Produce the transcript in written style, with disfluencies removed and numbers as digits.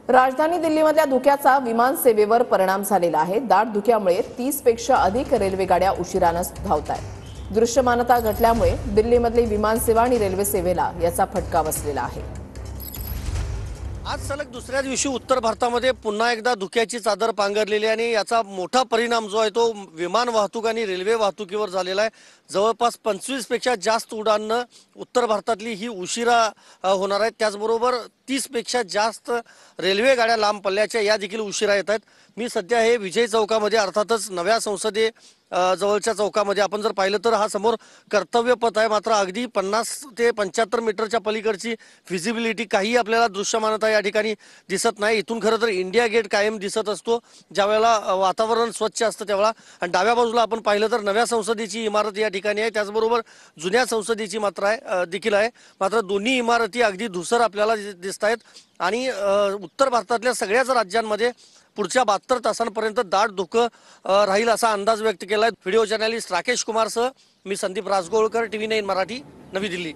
राजधानी दिल्लीमधल्या धुक्याचा विमान सेवेवर परिणाम झालेला आहे। दाट धुक्यामुळे 30 पेक्षा अधिक रेल्वे गाड्या उशिराने धावतायत। दृश्यमानता घटल्यामुळे दिल्लीमधली विमान सेवा आणि रेल्वे सेवेला याचा फटका बसलेला आहे। आज सलग दुसऱ्या दिवशी उत्तर भारतामध्ये पुन्हा एकदा धुक्याची चादर पांघरलेली आहे आणि याचा मोठा परिणाम जो आहे तो विमान वाहतूक आणि रेल्वे वाहतुकीवर झालेला आहे। जवळपास 25 पेक्षा जास्त उड्डाणं उत्तर भारतातली ही उशिरा होणार आहेत। त्याचबरोबर 30 पेक्षा जास्त रेल्वे गाड्या लांब पल्ल्याच्या या देखील उशिरा येत आहेत। मी सध्या हे विजय चौकामध्ये अर्थातच नव्या संसदे जवळच्या चौकामध्ये आपण जर पाहिलं तर हा समोर कर्तव्य पथ आहे, मात्र अगदी 50 ते 75 मीटरच्या पलीकडची फिजिबिलिटी काही आपल्याला दृश्यमानता या ठिकाणी दिसत नाही। इथून खरं तर इंडिया गेट कायम दिसत असतो ज्यावेळेला वातावरण स्वच्छ असतं त्यावेळेला। आणि डाव्या बाजूला आपण पाहिलं तर नव्या संसदेची इमारत या ठिकाणी आहे, त्याचबरोबर जुन्या संसदेची देखील आहे। मात्र दोन्ही इमारती अगदी धुसर आपल्याला दिसत आहेत आणि उत्तर भारतातल्या सगळ्याच राज्यांमध्ये पुढच्या 72 तासांपर्यंत दाट धुकं राहील असा अंदाज व्यक्त केलाय। व्हिडिओ जर्नलिस्ट राकेश कुमारसह मी संदीप राजगोळकर, TV9 मराठी, नवी दिल्ली।